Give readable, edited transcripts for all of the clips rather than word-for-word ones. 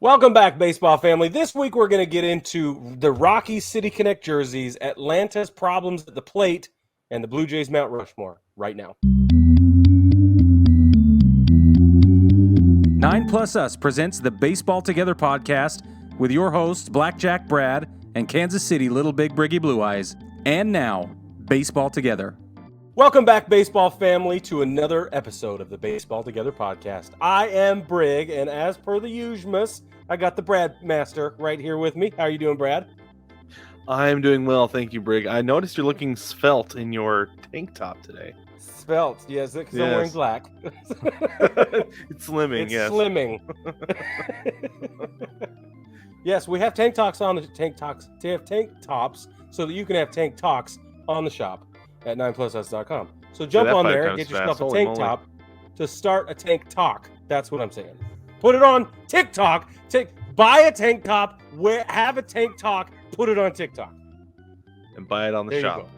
Welcome back, baseball family. This week we're going to get into the Rockies City Connect jerseys, Atlanta's problems at the plate, and the Blue Jays Mount Rushmore right now. 9+ Us presents the Baseball Together podcast with your hosts, Blackjack Brad and Kansas City Little Big Briggy Blue Eyes. And now, Baseball Together. Welcome back, baseball family, to another episode of the Baseball Together podcast. I am Brig, and as per the usual, I got the Brad Master right here with me. How are you doing, Brad? I'm doing well, thank you, Brig. I noticed you're looking svelte in your tank top today. Svelte, yes, because I'm wearing black. It's slimming, it's yes. Slimming. Yes, we have tank tops on the tank tops. To have tank tops so that you can have tank talks on the shop at 9plusus.com. So jump on there and get yourself a tank top to start a tank talk. That's what I'm saying. Put it on TikTok. Buy a tank top. Have a tank talk. Put it on TikTok. And buy it on the there shop.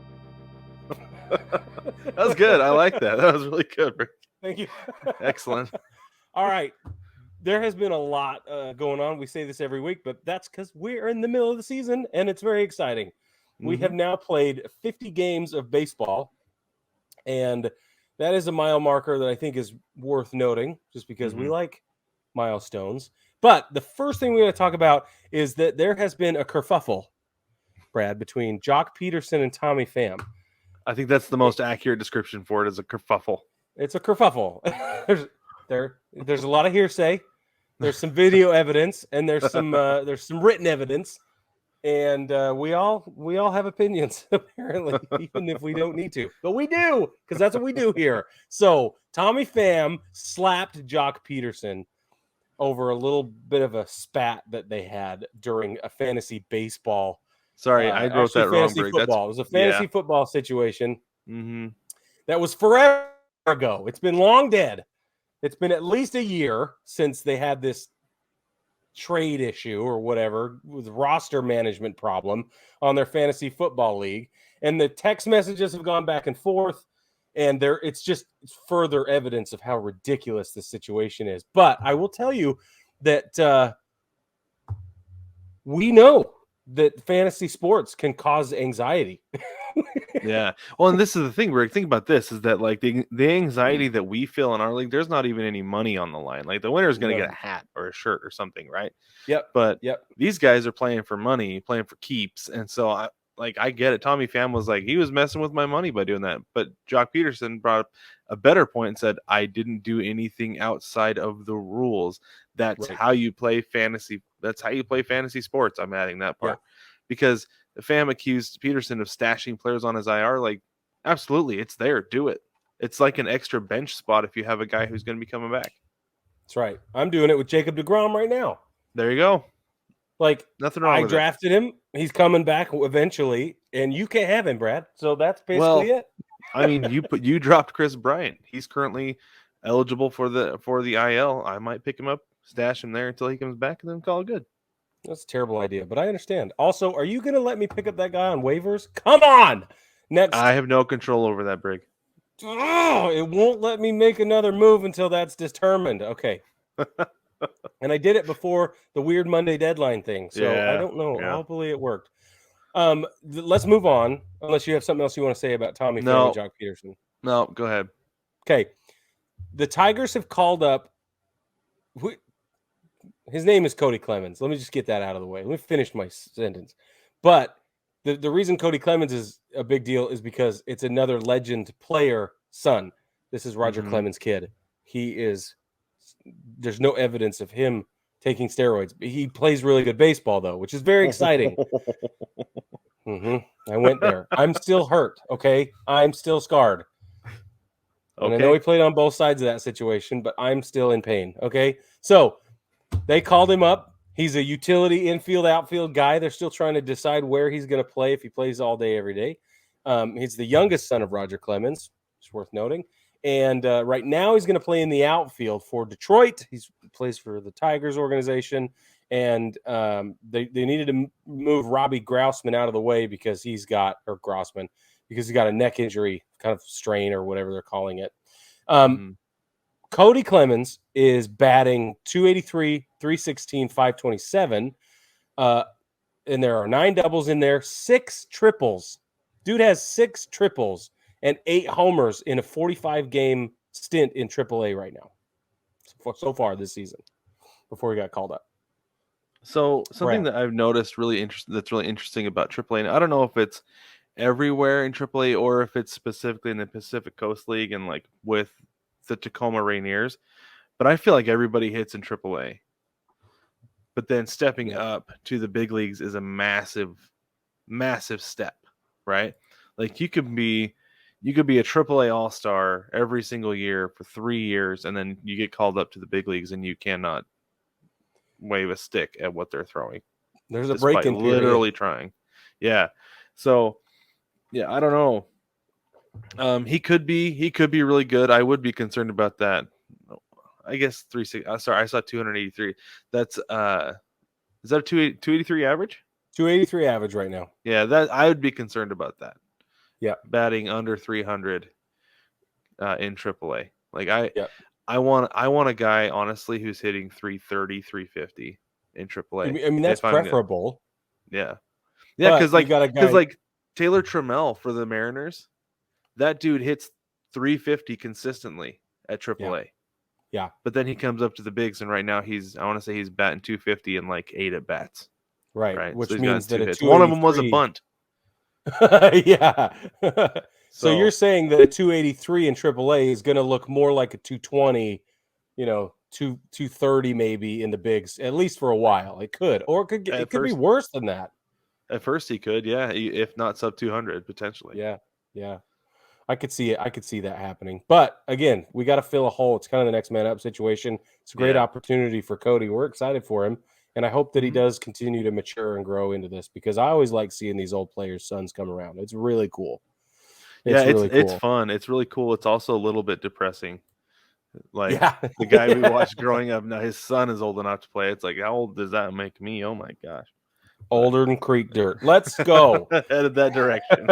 That was good. I like that. That was really good, Rick. Thank you. Excellent. All right. There has been a lot going on. We say this every week, but that's because we're in the middle of the season, and it's very exciting. We have now played 50 games of baseball, and that is a mile marker that I think is worth noting just because we like milestones. But the first thing we're going to talk about is that there has been a kerfuffle, Brad, between Jock Pederson and Tommy Pham. I think that's the most accurate description for it, is a kerfuffle. It's a kerfuffle. There's a lot of hearsay. There's some video evidence, and there's some written evidence. And we all have opinions, apparently, even if we don't need to. But we do, because that's what we do here. So Tommy Pham slapped Jock Pederson over a little bit of a spat that they had during a fantasy baseball. Sorry, I wrote that wrong. Football. It was a fantasy football situation that was forever ago. It's been long dead. It's been at least a year since they had this trade issue or whatever with roster management problem on their fantasy football league, and the text messages have gone back and forth, and it's just further evidence of how ridiculous this situation is. But I will tell you that we know that fantasy sports can cause anxiety. Yeah. Well, and this is the thing, Rick. Think about this: is that like the anxiety that we feel in our league? There's not even any money on the line. Like the winner is going to get a hat or a shirt or something, right? Yep. But these guys are playing for money, playing for keeps, and so I get it. Tommy Pham was like, he was messing with my money by doing that. But Jock Pederson brought up a better point and said, I didn't do anything outside of the rules. That's how you play fantasy. That's how you play fantasy sports. I'm adding that part because the Pham accused Pederson of stashing players on his IR. Like, absolutely, it's there. Do it. It's like an extra bench spot if you have a guy who's going to be coming back. That's right. I'm doing it with Jacob deGrom right now. There you go. Like, nothing wrong with drafted him. He's coming back eventually, and you can't have him, Brad. So that's basically it. I mean, you dropped Chris Bryant. He's currently eligible for the IL. I might pick him up, stash him there until he comes back, and then call it good. That's a terrible idea, but I understand. Also, are you going to let me pick up that guy on waivers? Come on! Next, I have no control over that, Brig. Oh, it won't let me make another move until that's determined. Okay. And I did it before the weird Monday deadline thing, so I don't know. Hopefully it worked. Let's move on, unless you have something else you want to say about Tommy Pham and Jock Pederson. No, go ahead. Okay. The Tigers have called up his name is Kody Clemens. Let me just get that out of the way. Let me finish my sentence. But the reason Kody Clemens is a big deal is because it's another legend player son. This is Roger Clemens' kid. There's no evidence of him taking steroids. He plays really good baseball, though, which is very exciting. I went there. I'm still hurt, okay? I'm still scarred. And I know he played on both sides of that situation, but I'm still in pain, okay? So they called him up. He's a utility infield, outfield guy. They're still trying to decide where he's going to play if he plays all day, every day. He's the youngest son of Roger Clemens. It's worth noting. And right now he's going to play in the outfield for Detroit. He plays for the Tigers organization. And they needed to move Robbie Grossman out of the way because he's got a neck injury, kind of strain or whatever they're calling it. Kody Clemens is batting 283, 316, 527. And there are 9 doubles in there, 6 triples. Dude has 6 triples and 8 homers in a 45-game stint in AAA right now. So far this season, before he got called up. So something that I've noticed that's really interesting about AAA, and I don't know if it's everywhere in AAA or if it's specifically in the Pacific Coast League and like with the Tacoma Rainiers, but I feel like everybody hits in AAA. But then stepping up to the big leagues is a massive, massive step, right? Like you could be a AAA All-Star every single year for 3 years, and then you get called up to the big leagues and you cannot wave a stick at what they're throwing. There's a break in literally trying. Yeah. So yeah, I don't know. He could be really good. I would be concerned about that. I guess 360. Sorry, I saw 283. That's is that a 283 average? 283 average right now. Yeah, that I would be concerned about that. Yeah, batting under 300 in AAA. Like I want a guy honestly who's hitting 330, 350 in AAA. I mean that's preferable. Yeah, because like Taylor Trammell for the Mariners, that dude hits 350 consistently at AAA. Yeah. But then he comes up to the bigs, and right now I want to say he's batting 250 in like 8 at bats. Right. Which means that one of them was a bunt. Yeah. So you're saying that a 283 in AAA is going to look more like a 220, 230 maybe in the bigs, at least for a while. It could, or it could be worse than that. At first he could, yeah, if not sub 200 potentially. Yeah. I could see it. I could see that happening. But again, we got to fill a hole. It's kind of the next man up situation. It's a great opportunity for Kody. We're excited for him. And I hope that he does continue to mature and grow into this, because I always like seeing these old players' sons come around. It's really cool. It's fun. It's really cool. It's also a little bit depressing. Like the guy we watched growing up, now his son is old enough to play. It's like, how old does that make me? Oh my gosh. Older than creek dirt. Let's go. Headed that direction.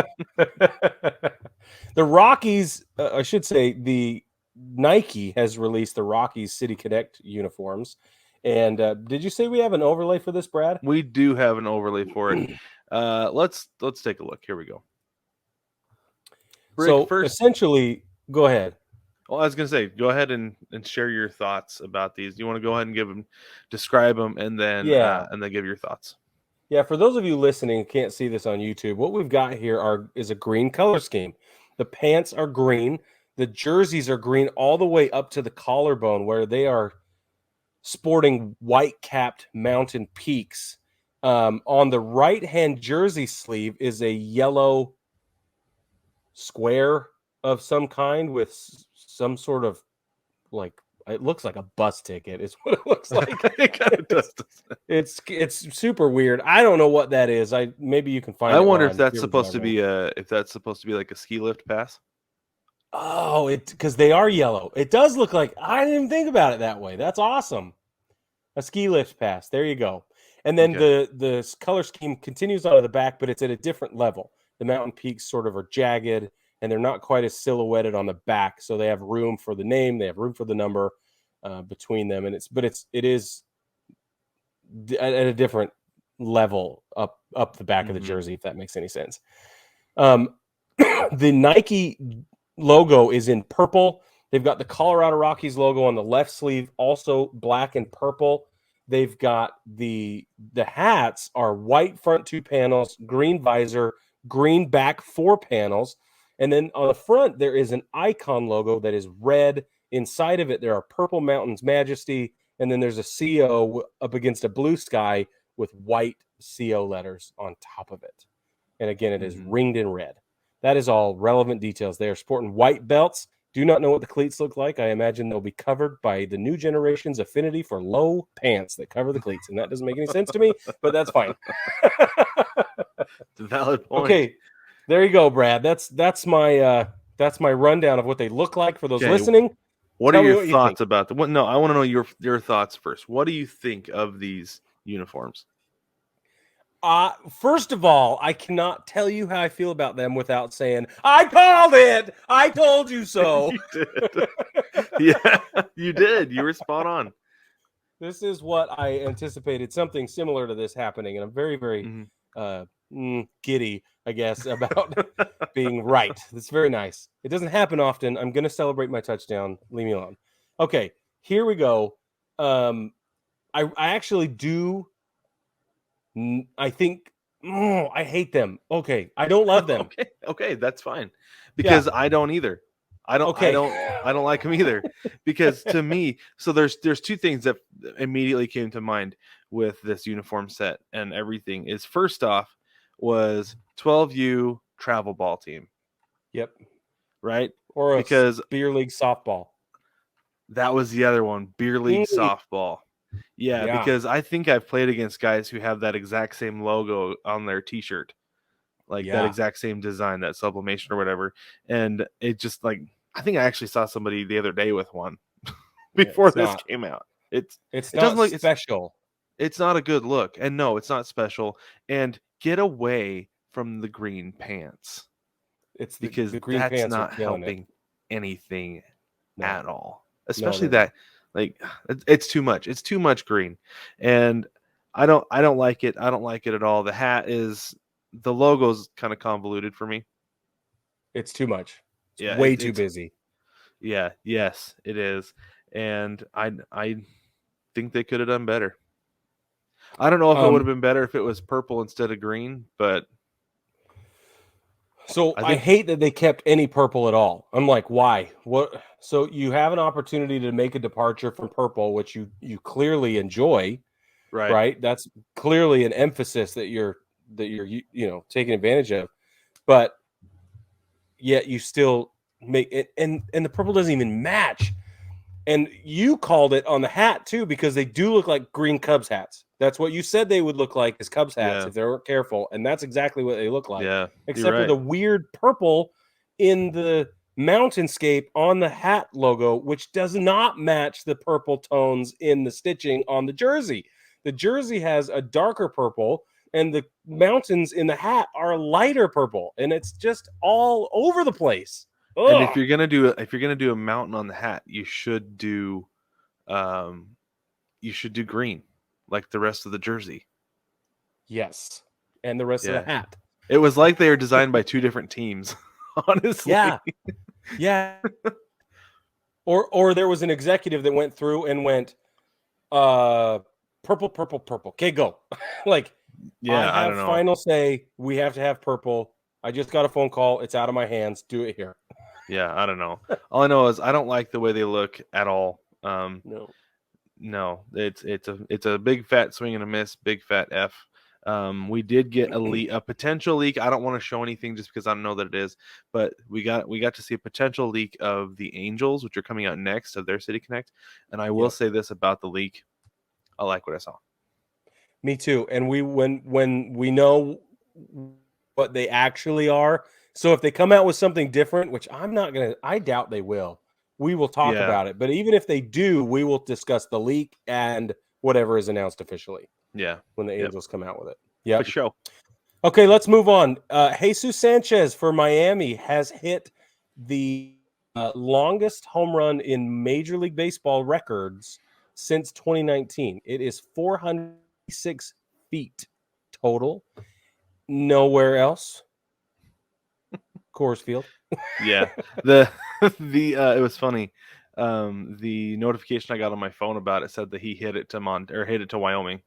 The Rockies, I should say, the Nike has released the Rockies City Connect uniforms. And did you say we have an overlay for this, Brad? We do have an overlay for it. Let's take a look. Here we go. Rick, essentially, go ahead. Well, I was going to say, go ahead and share your thoughts about these. You want to go ahead and describe them, and then give your thoughts. Yeah, for those of you listening who can't see this on YouTube, what we've got here is a green color scheme. The pants are green. The jerseys are green all the way up to the collarbone, where they are sporting white-capped mountain peaks. On the right-hand jersey sleeve is a yellow square of some kind with some sort of, like, it looks like a bus ticket is what it looks like. It kind of does. It's super weird. I don't know what that is. Maybe you can find it. I wonder if that's supposed to be like a ski lift pass. Oh, because they are yellow. It does look like, I didn't even think about it that way. That's awesome. A ski lift pass. There you go. And then the color scheme continues onto the back, but it's at a different level. The mountain peaks sort of are jagged, and they're not quite as silhouetted on the back, so they have room for the name, they have room for the number between them, and it is at a different level up the back of the jersey, if that makes any sense. The Nike logo is in purple. They've got the Colorado Rockies logo on the left sleeve, also black and purple. They've got the hats are white front 2 panels, green visor, green back 4 panels. And then on the front, there is an icon logo that is red. Inside of it, there are Purple Mountains Majesty. And then there's a CO up against a blue sky with white CO letters on top of it. And again, it is ringed in red. That is all relevant details. They are sporting white belts. Do not know what the cleats look like. I imagine they'll be covered by the new generation's affinity for low pants that cover the cleats. And that doesn't make any sense to me, but that's fine. It's a valid point. Okay. There you go, Brad. That's my rundown of what they look like for those listening. What are your thoughts about them? No, I want to know your thoughts first. What do you think of these uniforms? First of all, I cannot tell you how I feel about them without saying, I called it. I told you so. You did. Yeah, you did. You were spot on. This is what I anticipated, something similar to this happening, and I'm very, very giddy, I guess, about being right. It's very nice. It doesn't happen often. I'm going to celebrate my touchdown. Leave me alone. Okay, here we go. I actually do. I think I hate them. Okay, I don't love them. Okay, that's fine. Because I don't either. I don't like them either. Because to me, so there's two things that immediately came to mind with this uniform set and everything. Is first off was 12U travel ball team. Yep. Right? Or because beer league softball. That was the other one, beer league softball. Yeah, because I think I've played against guys who have that exact same logo on their t-shirt. Like that exact same design, that sublimation or whatever. And it just like, I think I actually saw somebody the other day with one before this came out. It doesn't look special. It's not a good look. And no, it's not special. And get away from the green pants. It's because the green that's pants not helping anything at all. Especially that, like, it's too much. It's too much green. And I don't like it. I don't like it at all. The hat is, the logo's kind of convoluted for me. It's too much. It's way too busy. Yeah, yes, it is. And I think they could have done better. I don't know if it would have been better if it was purple instead of green, but so I hate that they kept any purple at all. I'm like, why? What? So you have an opportunity to make a departure from purple, which you clearly enjoy, right? That's clearly an emphasis that you're taking advantage of, but yet you still make it, and the purple doesn't even match. And you called it on the hat too, because they do look like green Cubs hats. That's what you said they would look like as Cubs hats if they weren't careful, and that's exactly what they look like. Yeah, except for the weird purple in the mountainscape on the hat logo, which does not match the purple tones in the stitching on the jersey. The jersey has a darker purple, and the mountains in the hat are lighter purple, and it's just all over the place. Ugh. And if you're gonna do a mountain on the hat, you should do green like the rest of the jersey. Yes, and the rest of the hat. It was like they were designed by two different teams. Honestly, yeah. Or there was an executive that went through and went, purple. Okay, go. Like, I have final say. We have to have purple. I just got a phone call. It's out of my hands. Do it here. Yeah, I don't know. All I know is I don't like the way they look at all. No, it's a big fat swing and a miss, big fat F. We did get a potential leak. I don't want to show anything just because I don't know that it is, but we got to see a potential leak of the Angels, which are coming out next, of their City Connect. And I will say this about the leak: I like what I saw. Me too. And when we know what they actually are. So if they come out with something different, which I doubt they will, we will talk about it. But even if they do, we will discuss the leak and whatever is announced officially. Yeah. When the Angels come out with it. Yeah. For sure. Okay, let's move on. Jesus Sanchez for Miami has hit the longest home run in Major League Baseball records since 2019. It is 406 feet total. Nowhere else. Coors Field. Yeah. It was funny. The notification I got on my phone about it said that he hit it to Wyoming.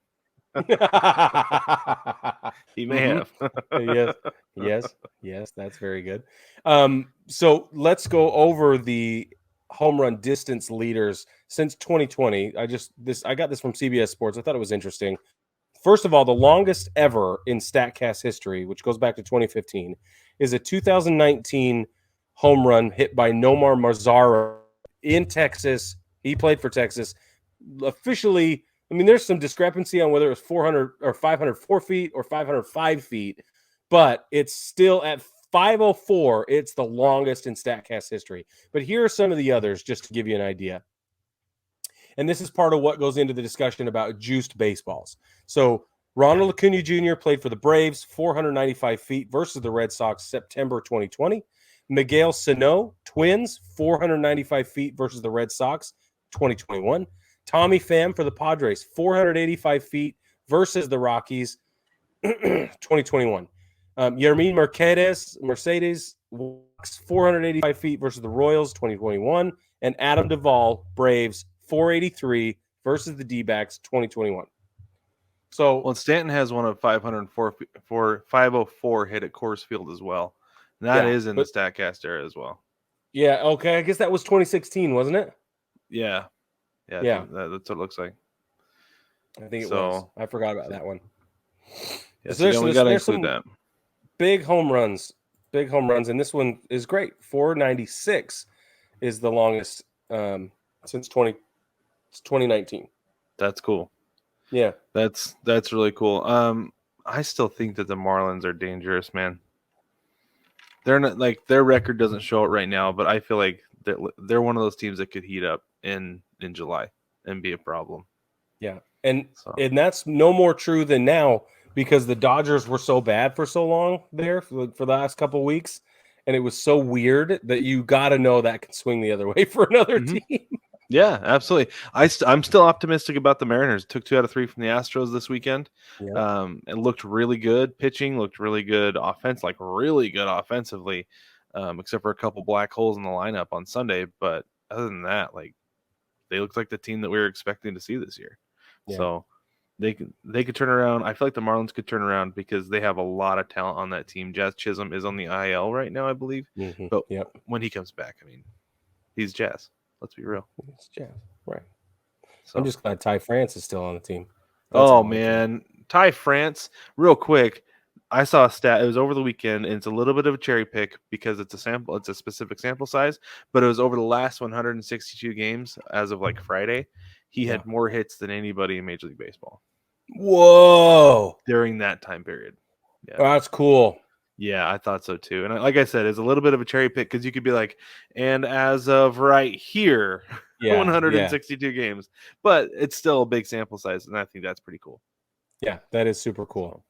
He may have. Yes, that's very good. So let's go over the home run distance leaders since 2020. I got this from CBS Sports. I thought it was interesting. First of all, the longest ever in StatCast history, which goes back to 2015, is a 2019 home run hit by Nomar Mazara in Texas. He played for Texas. Officially, I mean, there's some discrepancy on whether it was 400 or 504 feet or 505 feet, but it's still at 504. It's the longest in StatCast history. But here are some of the others, just to give you an idea. And this is part of what goes into the discussion about juiced baseballs. So Ronald Acuna Jr. played for the Braves, 495 feet versus the Red Sox, September 2020. Miguel Sano, Twins, 495 feet versus the Red Sox, 2021. Tommy Pham for the Padres, 485 feet versus the Rockies, 2021. Yermin Mercedes, 485 feet versus the Royals, 2021. And Adam Duvall, Braves, 483 versus the D-backs, 2021. So, well, Stanton has one of 504 hit at Coors Field as well. And that is in the StatCast era as well. Yeah, okay. I guess that was 2016, wasn't it? Yeah. Yeah. That's what it looks like. I think it was. I forgot about that one. Yeah, so we got to include that. Big home runs, and this one is great. 496 is the longest since 2019. That's cool. Yeah, that's really cool. I still think that the Marlins are dangerous, man. They're not, like, their record doesn't show it right now, but I feel like they're one of those teams that could heat up in July and be a problem. Yeah, and that's no more true than now, because the Dodgers were so bad for so long there for the last couple of weeks, and it was so weird that you got to know that can swing the other way for another team. Yeah, absolutely. I'm still optimistic about the Mariners. Took 2 out of 3 from the Astros this weekend. Yeah. It looked really good. Pitching looked really good. Offense, like really good offensively, except for a couple black holes in the lineup on Sunday. But other than that, like, they looked like the team that we were expecting to see this year. Yeah. So they could turn around. I feel like the Marlins could turn around because they have a lot of talent on that team. Jazz Chisholm is on the IL right now, I believe. Mm-hmm. But when he comes back, I mean, he's Jazz. Let's be real. It's Jazz, right? So I'm just glad Ty France is still on the team. Oh man, Ty France. Real quick, I saw a stat. It was over the weekend, and it's a little bit of a cherry pick because it's a sample. It's a specific sample size, but it was over the last 162 games as of like Friday. He had more hits than anybody in Major League Baseball. Whoa! During that time period. Yeah, that's cool. Yeah, I thought so too. And like I said, it's a little bit of a cherry pick because you could be like, and as of right here, 162 games. But it's still a big sample size, and I think that's pretty cool. Yeah, that is super cool.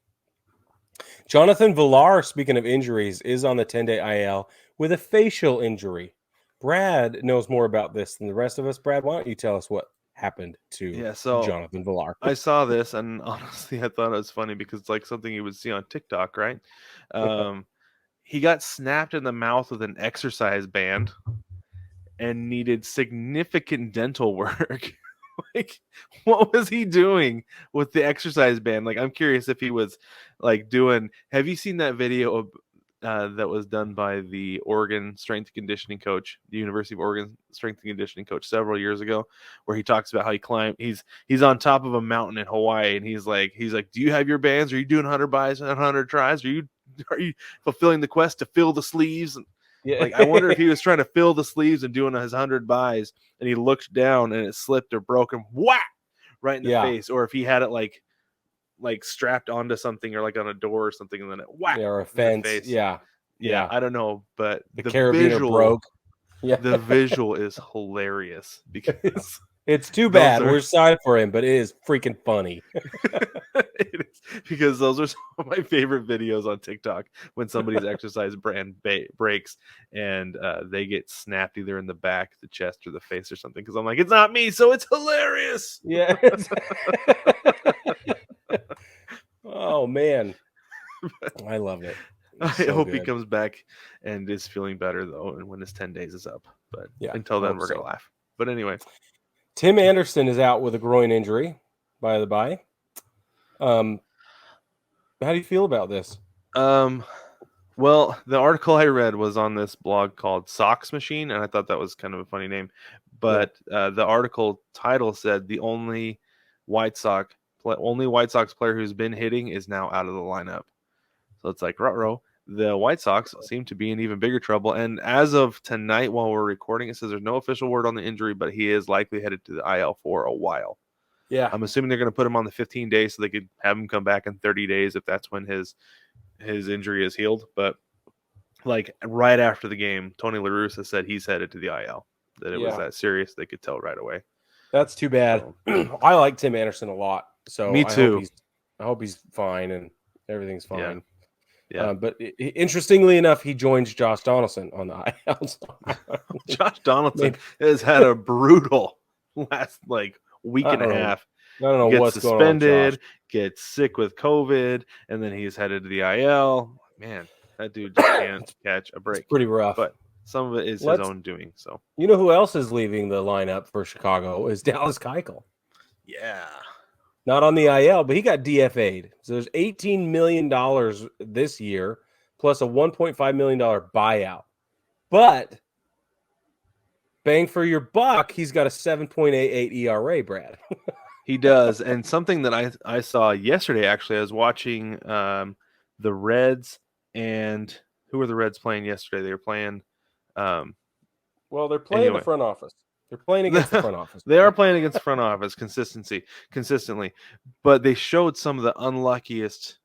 Jonathan Villar, speaking of injuries, is on the 10-day IL with a facial injury. Brad knows more about this than the rest of us. Brad, why don't you tell us what happened to Jonathan Villar? I saw this, and honestly, I thought it was funny because it's like something you would see on TikTok, right? He got snapped in the mouth with an exercise band and needed significant dental work. Like, what was he doing with the exercise band? Like, I'm curious if he was like doing. Have you seen that video of that was done by the Oregon strength and conditioning coach, the University of Oregon strength and conditioning coach, several years ago, where he talks about how he climbed. He's on top of a mountain in Hawaii, and he's like, do you have your bands? Are you doing 100 buys and 100 tries? Are you fulfilling the quest to fill the sleeves? Yeah. Like, I wonder if he was trying to fill the sleeves and doing his 100 buys, and he looked down and it slipped or broke him, whack, right in the face, or if he had it like strapped onto something or like on a door or something, and then it whack, or a fence. Yeah. I don't know, but the carabiner broke. Yeah, the visual is hilarious because it's too bad. We're sorry for him, but it is freaking funny. It is, because those are some of my favorite videos on TikTok when somebody's exercise brand breaks and they get snapped either in the back, the chest, or the face or something. Because I'm like, it's not me, so it's hilarious. Yeah. Oh man, I love it. I hope he comes back and is feeling better though, and when his 10 days is up. But until then, we're gonna laugh. But anyway, Tim Anderson is out with a groin injury. By the by, how do you feel about this? Well, the article I read was on this blog called Sox Machine, and I thought that was kind of a funny name. But the article title said the only White Sox player who's been hitting is now out of the lineup. So it's like, ruh-roh. The White Sox seem to be in even bigger trouble. And as of tonight, while we're recording, it says there's no official word on the injury, but he is likely headed to the IL for a while. Yeah. I'm assuming they're going to put him on the 15 days so they could have him come back in 30 days if that's when his injury is healed. But like right after the game, Tony La Russa said he's headed to the IL, that it was that serious. They could tell right away. That's too bad. I like Tim Anderson a lot. So me too. I hope he's fine and everything's fine. Yeah. But interestingly enough, he joins Josh Donaldson on the IL. Josh Donaldson has had a brutal last week and a half. I don't know Gets what's going on with suspended, Josh. gets sick with COVID, and then he's headed to the IL. Man, that dude just can't catch a break. It's pretty rough. But some of it is his own doing. So you know who else is leaving the lineup for Chicago is Dallas Keuchel. Yeah. Not on the IL, but he got DFA'd. So there's $18 million this year, plus a $1.5 million buyout. But bang for your buck, he's got a 7.88 ERA, Brad. He does. And something that I saw yesterday, actually, I was watching the Reds, and who were the Reds playing yesterday? They were playing well, they're playing the front office. They're playing against the front office. They are playing against the front office consistently. But they showed some of the unluckiest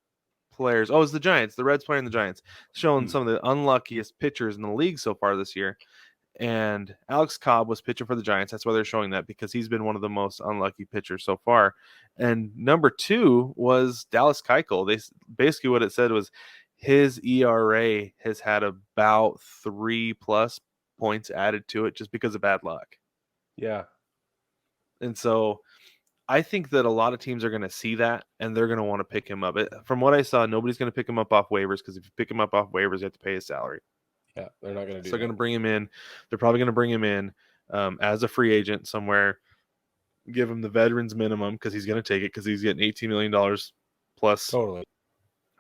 players. Oh, it's the Giants. The Reds playing the Giants. Showing some of the unluckiest pitchers in the league so far this year. And Alex Cobb was pitching for the Giants. That's why they're showing that, because he's been one of the most unlucky pitchers so far. And number 2 was Dallas Keuchel. Basically what it said was his ERA has had about 3+ points added to it just because of bad luck. Yeah. And so I think that a lot of teams are going to see that, and they're going to want to pick him up. From what I saw, nobody's going to pick him up off waivers, because if you pick him up off waivers, you have to pay his salary. Yeah, they're not going to do that. So they're going to bring him in. They're probably going to bring him in as a free agent somewhere, give him the veterans minimum, because he's going to take it, because he's getting $18 million plus totally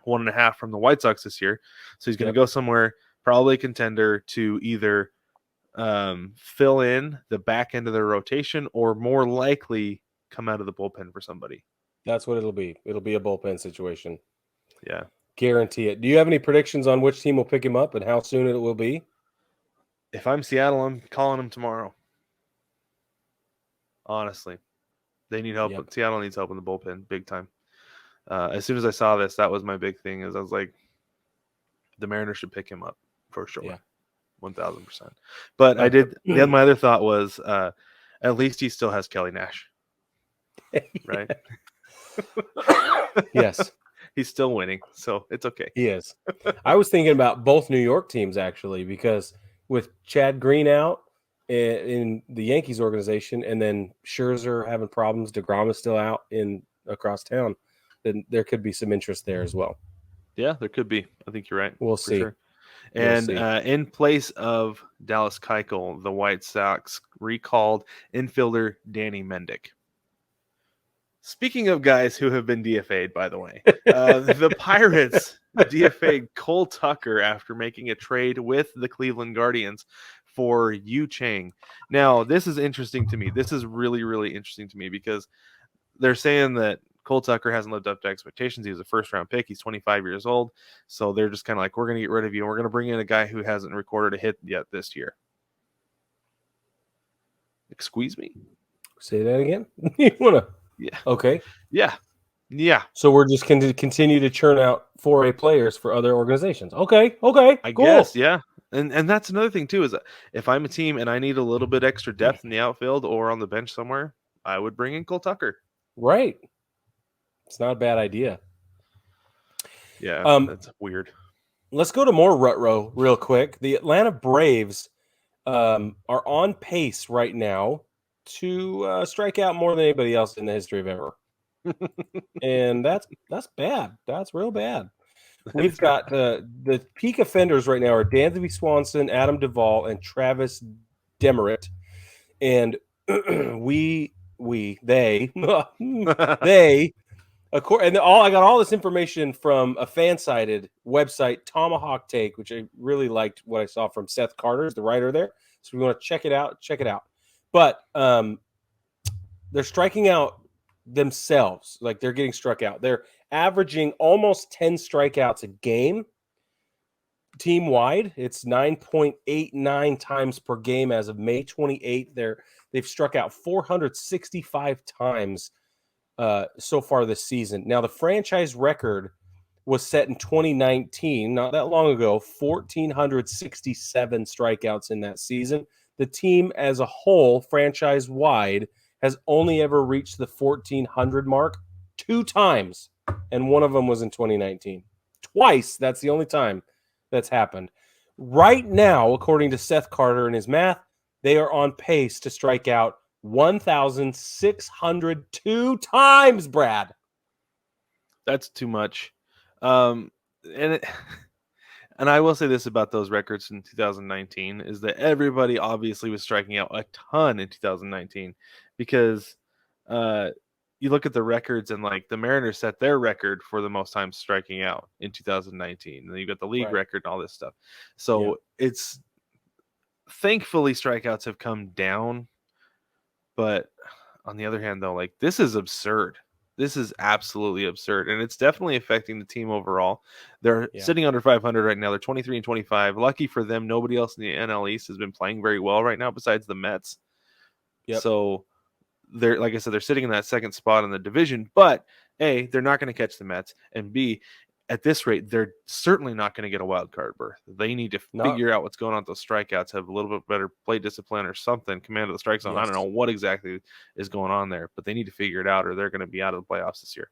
1.5 from the White Sox this year. So he's going to go somewhere, probably a contender, to either fill in the back end of their rotation, or more likely come out of the bullpen for somebody. That's what it'll be. It'll be a bullpen situation. Yeah. Guarantee it. Do you have any predictions on which team will pick him up and how soon it will be? If I'm Seattle, I'm calling him tomorrow. Honestly. They need help. Yep. Seattle needs help in the bullpen big time. As soon as I saw this, that was my big thing, is I was like, the Mariners should pick him up for sure. Yeah. 1,000%. But I did. My other thought was, at least he still has Kelly Nash. Right? Yes. He's still winning, so it's okay. He is. I was thinking about both New York teams, actually, because with Chad Green out in the Yankees organization, and then Scherzer having problems, deGrom is still out across town, then there could be some interest there as well. Yeah, there could be. I think you're right. We'll see. Sure. And in place of Dallas Keuchel, the White Sox recalled infielder Danny Mendick. Speaking of guys who have been DFA'd, by the way, the Pirates DFA'd Cole Tucker after making a trade with the Cleveland Guardians for Yu Chang. Now, this is interesting to me. This is really, really interesting to me, because they're saying that Cole Tucker hasn't lived up to expectations. He was a first-round pick. He's 25 years old. So they're just kind of like, we're going to get rid of you, and we're going to bring in a guy who hasn't recorded a hit yet this year. Excuse me? Say that again? You want to? Yeah. Okay. Yeah. Yeah. So we're just going to continue to churn out 4A players for other organizations. Okay. Okay. I cool. guess. Yeah. And that's another thing too, is that if I'm a team and I need a little bit extra depth in the outfield or on the bench somewhere, I would bring in Cole Tucker. Right. It's not a bad idea. Yeah. That's weird. Let's go to more rut row real quick. The Atlanta Braves are on pace right now to strike out more than anybody else in the history of ever. And that's bad. That's real bad. We've got the peak offenders right now are Dansby Swanson, Adam Duvall, and Travis Demeritte. And they, and I got all this information from a fan-sided website, Tomahawk Take, which I really liked what I saw from Seth Carter, the writer there. So we want to check it out. But they're striking out themselves. Like, they're getting struck out. They're averaging almost 10 strikeouts a game. Team-wide, it's 9.89 times per game as of May 28th. They've struck out 465 times so far this season. Now, the franchise record was set in 2019, not that long ago, 1,467 strikeouts in that season. The team as a whole, franchise-wide, has only ever reached the 1,400 mark 2 times, and one of them was in 2019. twice. That's the only time that's happened. Right now, according to Seth Carter and his math, they are on pace to strike out 1,602 times, Brad. That's too much. And I will say this about those records in 2019 is that everybody obviously was striking out a ton in 2019 because you look at the records and like the Mariners set their record for the most times striking out in 2019. And then you got the league record and all this stuff. So it's thankfully strikeouts have come down. But on the other hand, though, like this is absurd. This is absolutely absurd, and it's definitely affecting the team overall. They're sitting under 500 right now. They're 23-25. Lucky for them, nobody else in the NL East has been playing very well right now besides the Mets. Yep. So they're, like I said, they're sitting in that second spot in the division. But A, they're not going to catch the Mets, and B, at this rate, they're certainly not going to get a wild card berth. They need to figure out what's going on with those strikeouts, have a little bit better play discipline or something, command of the strike zone. Yes. I don't know what exactly is going on there, but they need to figure it out or they're going to be out of the playoffs this year.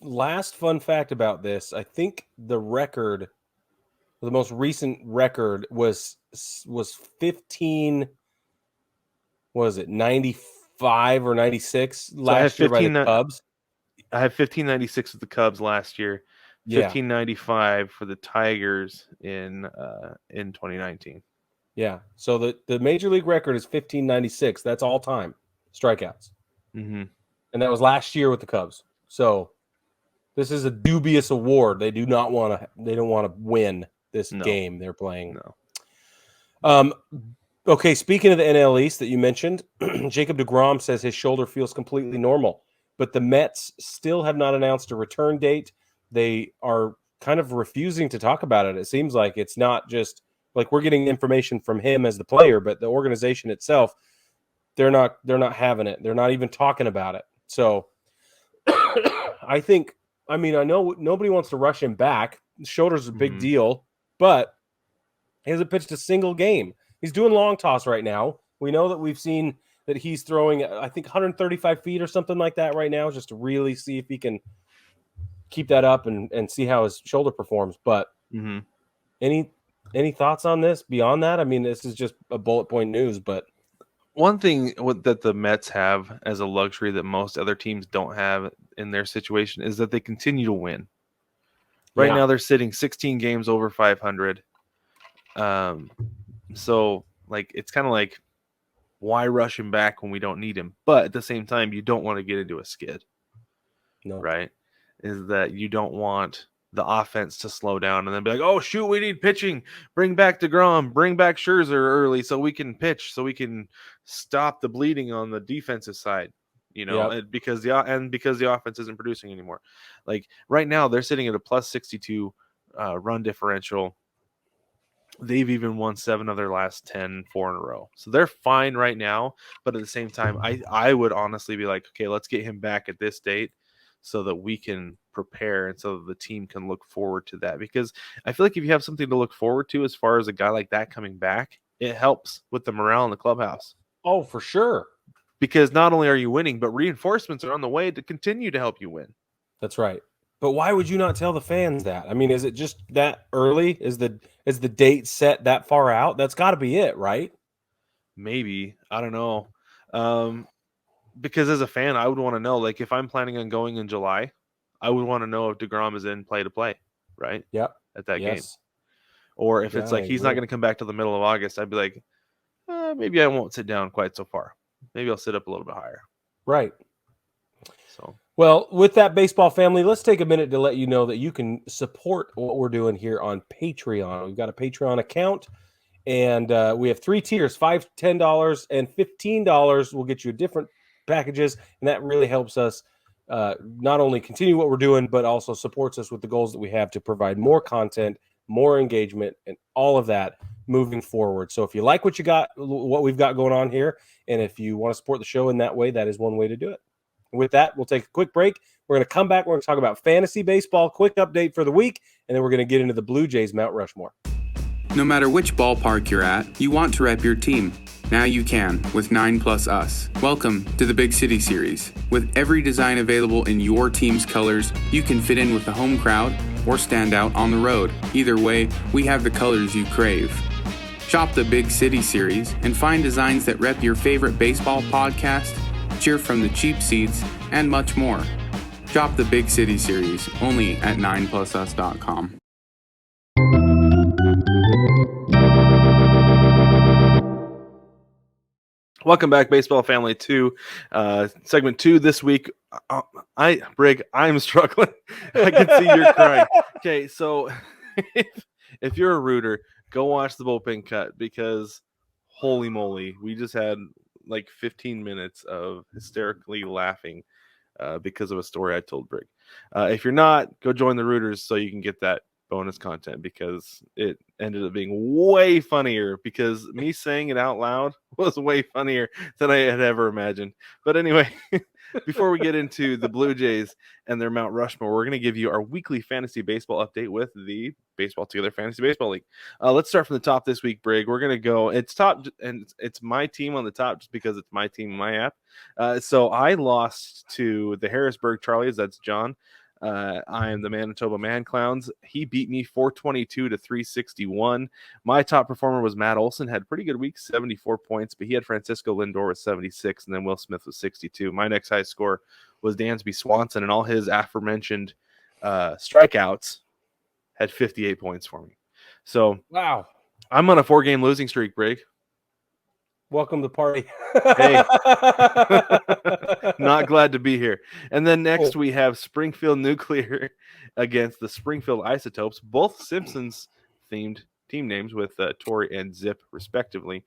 Last fun fact about this, I think the most recent record was 15, what was it, 95 or 96 last year by the Cubs? I have 1596 with the Cubs last year, 1595 for the Tigers in 2019. Yeah. So the major league record is 1596. That's all time strikeouts. Mm-hmm. And that was last year with the Cubs. So this is a dubious award. They don't want to win this game they're playing. No. Okay. Speaking of the NL East that you mentioned, Jacob deGrom says his shoulder feels completely normal. But the Mets still have not announced a return date. They are kind of refusing to talk about it. It seems like it's not just like we're getting information from him as the player, but the organization itself, they're not having it. They're not even talking about it. So I know nobody wants to rush him back. The shoulder's a big deal, but he hasn't pitched a single game. He's doing long toss right now. We know that we've seen that he's throwing, I think, 135 feet or something like that right now, just to really see if he can keep that up and see how his shoulder performs. But any thoughts on this beyond that? I mean, this is just a bullet point news, but one thing that the Mets have as a luxury that most other teams don't have in their situation is that they continue to win. Right now, they're sitting 16 games over 500. So, like, it's kind of like, why rush him back when we don't need him? But at the same time, you don't want to get into a skid. No. Right? Is that you don't want the offense to slow down and then be like, oh, shoot, we need pitching. Bring back deGrom. Bring back Scherzer early so we can pitch, so we can stop the bleeding on the defensive side. Because the offense isn't producing anymore. Like right now, they're sitting at a plus 62 run differential. They've even won 7 of their last 10, 4 in a row. So they're fine right now. But at the same time, I would honestly be like, okay, let's get him back at this date so that we can prepare and so that the team can look forward to that. Because I feel like if you have something to look forward to as far as a guy like that coming back, it helps with the morale in the clubhouse. Oh, for sure. Because not only are you winning, but reinforcements are on the way to continue to help you win. That's right. But why would you not tell the fans that? I mean, is it just that early? Is the date set that far out? That's got to be it, right? Maybe. I don't know. Because as a fan, I would want to know, like, if I'm planning on going in July, I would want to know if deGrom is in play-to-play, right? Yep. At that game. Or if it's like he's not going to come back till the middle of August, I'd be like, maybe I won't sit down quite so far. Maybe I'll sit up a little bit higher. Right. So, well, with that, baseball family, let's take a minute to let you know that you can support what we're doing here on Patreon. We've got a Patreon account, and we have 3 tiers, $5, $10, and $15 will get you different packages, and that really helps us not only continue what we're doing, but also supports us with the goals that we have to provide more content, more engagement, and all of that moving forward. So if you like what we've got going on here, and if you want to support the show in that way, that is one way to do it. With that, we'll take a quick break. We're going to come back. We're going to talk about fantasy baseball, quick update for the week, and then we're going to get into the Blue Jays Mount Rushmore. No matter which ballpark you're at, you want to rep your team. Now you can with 9+ Us. Welcome to the Big City Series. With every design available in your team's colors, you can fit in with the home crowd or stand out on the road. Either way, we have the colors you crave. Shop the Big City Series and find designs that rep your favorite baseball podcast, cheer from the cheap seats, and much more. Shop the Big City Series only at 9plusus.com. Welcome back, Baseball Family 2, segment 2 this week. Brig, I'm struggling. I can see you're crying. Okay, so if you're a rooter, go watch the bullpen cut because holy moly, we just had like 15 minutes of hysterically laughing because of a story I told Brig. If you're not, go join the rooters so you can get that bonus content because it ended up being way funnier because me saying it out loud was way funnier than I had ever imagined. But anyway, before we get into the Blue Jays and their Mount Rushmore, we're going to give you our weekly fantasy baseball update with the Baseball Together Fantasy Baseball League. Let's start from the top this week, Brig. We're going to go, it's top, and it's my team on the top just because it's my team in my app. So I lost to the Harrisburg Charlies. That's John. I am the Manitoba Man Clowns. He beat me 422 to 361. My top performer was Matt Olson. Had a pretty good week, 74 points, but he had Francisco Lindor with 76, and then Will Smith with 62. My next high score was Dansby Swanson, and all his aforementioned strikeouts had 58 points for me. So, wow, I'm on a 4-game losing streak, Brig. Welcome to the party. Hey, not glad to be here. And then next we have Springfield Nuclear against the Springfield Isotopes, both Simpsons themed team names with Tori and Zip respectively.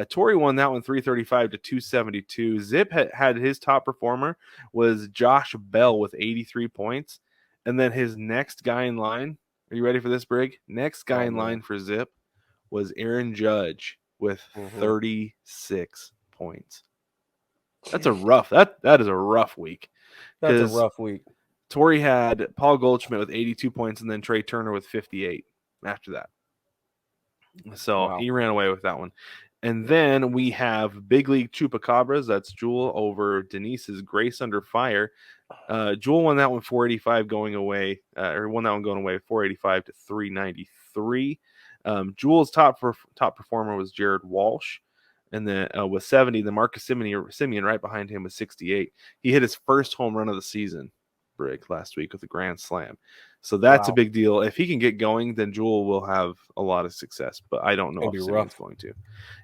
Tori won that one 335 to 272. Zip had his top performer was Josh Bell with 83 points. And then his next guy in line, are you ready for this, Brig? Next guy in line for Zip was Aaron Judge with 36 points. That's a rough. That is a rough week. That's a rough week. Tori had Paul Goldschmidt with 82 points and then Trey Turner with 58 after that. So he ran away with that one. And then we have Big League Chupacabras. That's Jewel over Denise's Grace Under Fire. Jewel won that one 485 going away, or won that one going away 485 to 393. Jewel's top performer was Jared Walsh, and then with 70. The Marcus Simeon right behind him with 68. He hit his first home run of the season, Brig, last week with a grand slam. So that's a big deal. If he can get going, then Jewel will have a lot of success. But I don't know if Simeon's going to.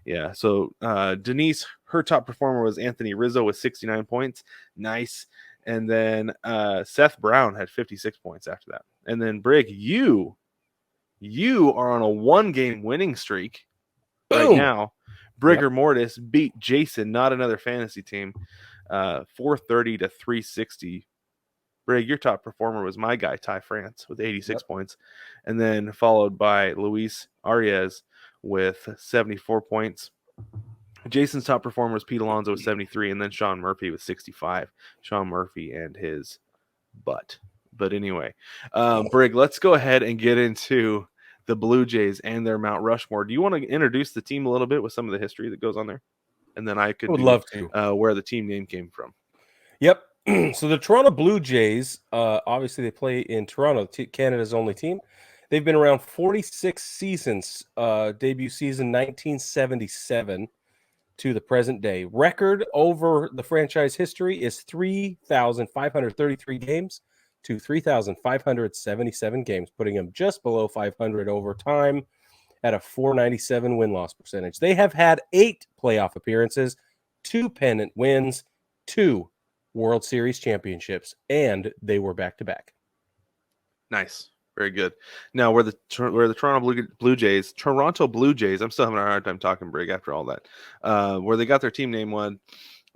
Yeah. So Denise, her top performer was Anthony Rizzo with 69 points. Nice. And then Seth Brown had 56 points after that. And then Brig, you are on a 1-game winning streak right now. Brigger Mortis beat Jason, not another fantasy team, 430 to 360. Brig, your top performer was my guy, Ty France, with 86 points. And then followed by Luis Arias with 74 points. Jason's top performer was Pete Alonso with 73, and then Sean Murphy with 65. Sean Murphy and his butt. But anyway, Brig, let's go ahead and get into the Blue Jays and their Mount Rushmore. Do you want to introduce the team a little bit with some of the history that goes on there? And then I would love to. Where the team name came from. Yep. So the Toronto Blue Jays, obviously they play in Toronto, Canada's only team. They've been around 46 seasons, debut season 1977 to the present day. Record over the franchise history is 3,533 games to 3,577 games, putting them just below 500 over time at a 497 win-loss percentage. They have had 8 playoff appearances, 2 pennant wins, 2 World Series championships, and they were back-to-back. Nice. Very good. Now, where the Toronto Blue Jays, I'm still having a hard time talking, Brig, after all that. Where they got their team name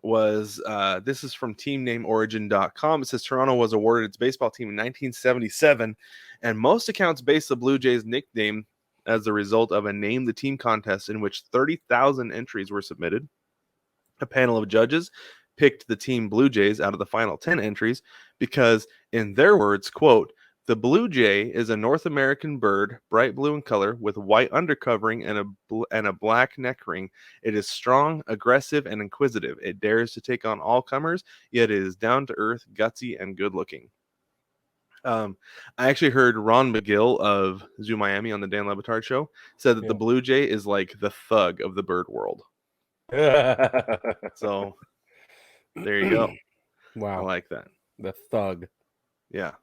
was this is from teamnameorigin.com. It says Toronto was awarded its baseball team in 1977, and most accounts base the Blue Jays nickname as a result of a Name the Team contest in which 30,000 entries were submitted. A panel of judges picked the team Blue Jays out of the final 10 entries because, in their words, quote, The blue jay is a North American bird, bright blue in color, with white undercovering and a black neck ring. It is strong, aggressive, and inquisitive. It dares to take on all comers, yet it is down to earth, gutsy, and good looking. I actually heard Ron McGill of Zoo Miami on the Dan Le Batard show said that the blue jay is like the thug of the bird world. So there you go. Wow. I like that. The thug. Yeah.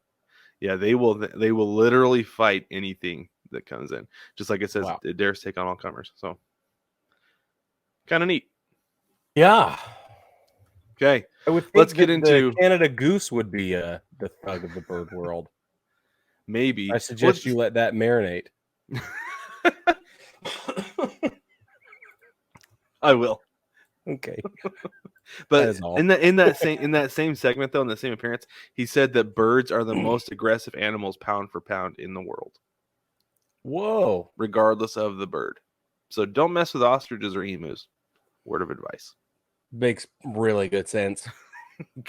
Yeah, they will literally fight anything that comes in. Just like it says, it dares take on all comers. So kind of neat. Yeah. Okay. Let's get into Canada Goose would be the thug of the bird world. Maybe. I suggest you let that marinate. I will. Okay. But in that same segment though, in the same appearance, he said that birds are the most aggressive animals pound for pound in the world. Whoa. Regardless of the bird. So don't mess with ostriches or emus. Word of advice. Makes really good sense.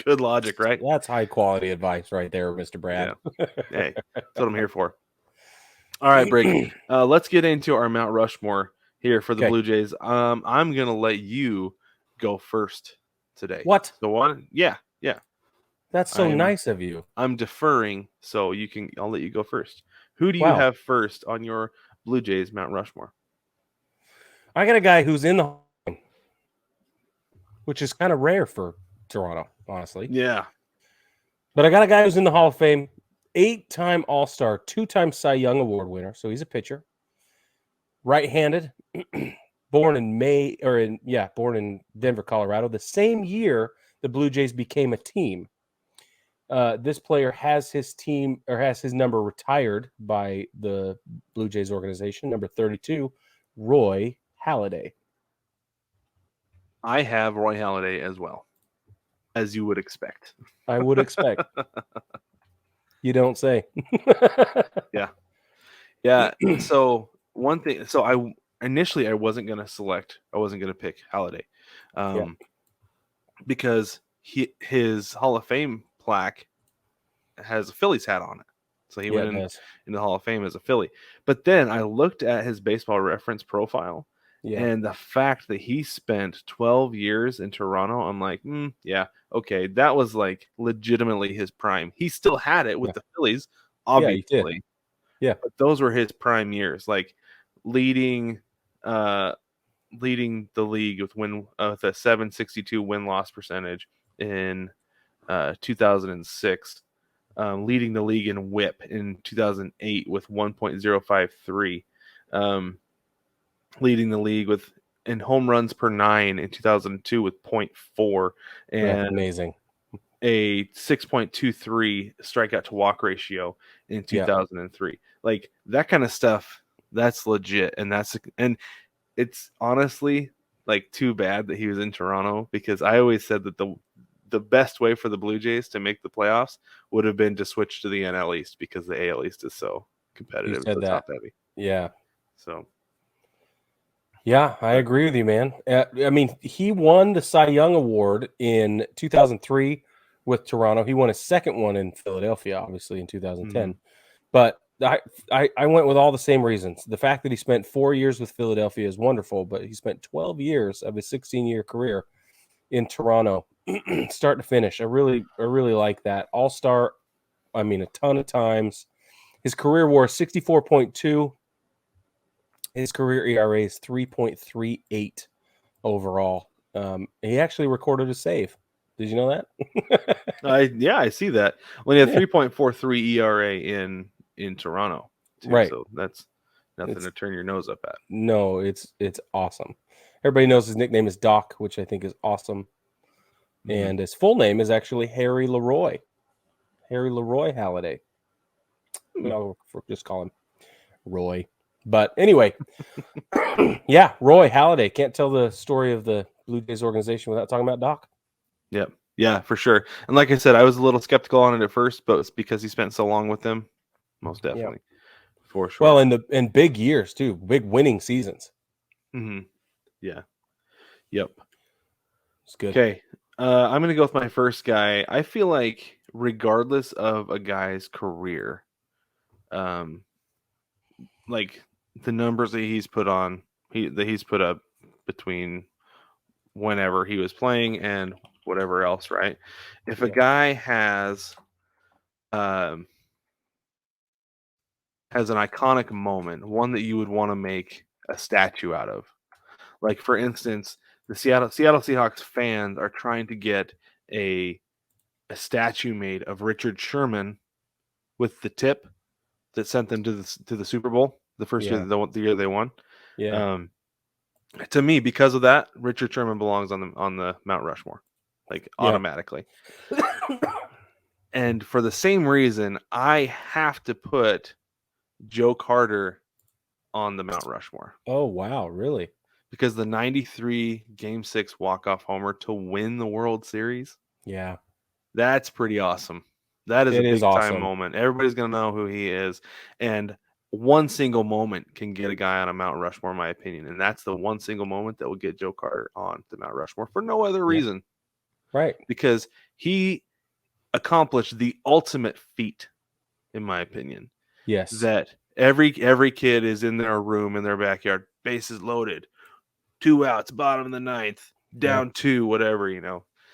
Good logic, right? That's high quality advice right there, Mr. Brad. Yeah. Hey, that's what I'm here for. All right, Brig. Let's get into our Mount Rushmore here for the Blue Jays. I'm gonna let you go first today. What? The one? Yeah. That's so nice of you. I'm deferring, so I'll let you go first. Who do you have first on your Blue Jays Mount Rushmore? I got a guy who's in the Hall of Fame, which is kind of rare for Toronto, honestly. Yeah. But I got a guy who's in the Hall of Fame, 8-time All-Star, 2-time Cy Young Award winner. So he's a pitcher. Right-handed, born in Denver, Colorado. The same year the Blue Jays became a team. This player has his number retired by the Blue Jays organization, number 32, Roy Halladay. I have Roy Halladay as well, as you would expect. I would expect. You don't say. Yeah. So one thing. So I wasn't gonna pick Halladay, because his Hall of Fame plaque has a Phillies hat on it. So he went in the Hall of Fame as a Philly. But then I looked at his Baseball Reference profile, and the fact that he spent 12 years in Toronto, I'm like, okay, that was like legitimately his prime. He still had it with the Phillies, obviously. Yeah, but those were his prime years, like leading the league with a 762 win-loss percentage in 2006. Leading the league in WHIP in 2008 with 1.053, leading the league in home runs per 9 in 2002 with 0.4, and that's amazing. A 6.23 strikeout to walk ratio in 2003. Like that kind of stuff, that's legit, and it's honestly like too bad that he was in Toronto, because I always said that the best way for the Blue Jays to make the playoffs would have been to switch to the NL East, because the AL East is so competitive. So top heavy. Yeah. So. Yeah, I agree with you, man. I mean, he won the Cy Young Award in 2003 with Toronto. He won a second one in Philadelphia, obviously, in 2010. But I went with all the same reasons. The fact that he spent 4 years with Philadelphia is wonderful, but he spent 12 years of his 16-year career in Toronto, start to finish. I really like that. All-star, I mean, a ton of times. His career WAR is 64.2. His career ERA is 3.38 overall. He actually recorded a save. Did you know that? I see that. Well, he had 3.43 ERA in Toronto, too, right? So that's nothing to turn your nose up at. No, it's awesome. Everybody knows his nickname is Doc, which I think is awesome. And his full name is actually Harry Leroy Halladay. I'll just call him Roy. But anyway, Roy Halladay. Can't tell the story of the Blue Jays organization without talking about Doc. Yep. Yeah, for sure. And like I said, I was a little skeptical on it at first, but it's because he spent so long with them. Most definitely. For sure. Well, in big years too, big winning seasons. Yeah. Yep. It's good. Okay. I'm going to go with my first guy. I feel like regardless of a guy's career, like the numbers that he's put on, he's put up between whenever he was playing and whatever else, right? If a guy has an iconic moment, one that you would want to make a statue out of, like for instance, the Seattle Seahawks fans are trying to get a statue made of Richard Sherman with the tip that sent them to the Super Bowl the first year, the year they won. Yeah. To me, because of that, Richard Sherman belongs on the Mount Rushmore, like automatically. And for the same reason, I have to put Joe Carter on the Mount Rushmore. Oh wow, really? Because the 93 Game 6 walk-off homer to win the World Series. Yeah. That's pretty awesome. That is It a is big-time awesome. moment. Everybody's going to know who he is. And one single moment can get a guy on a Mount Rushmore, in my opinion. And that's the one single moment that will get Joe Carter on the Mount Rushmore for no other reason. Right. Because he accomplished the ultimate feat, in my opinion. Yes. That every kid is in their room, in their backyard, bases loaded, 2 outs, bottom of the ninth, down 2, whatever,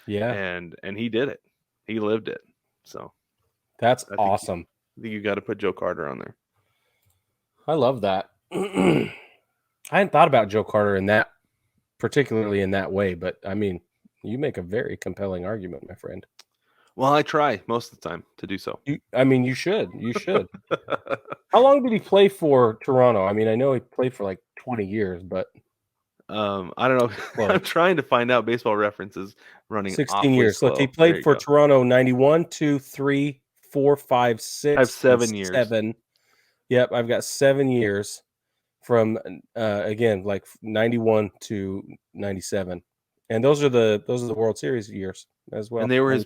Yeah. And he did it. He lived it. So that's awesome. I think you got to put Joe Carter on there. I love that. I hadn't thought about Joe Carter particularly in that way, but I mean, you make a very compelling argument, my friend. Well, I try most of the time to do so. You should. You should. How long did he play for Toronto? I mean, I know he played for like 20 years, but I don't know. Well, I'm trying to find out Baseball References running 16 years. Slow. Look, he played for Toronto 91, 2, 3, 4, 5, 6. I have 7 years. 7. Yep, I've got 7 years from again like 91 to 97. And those are the World Series years as well. And they were his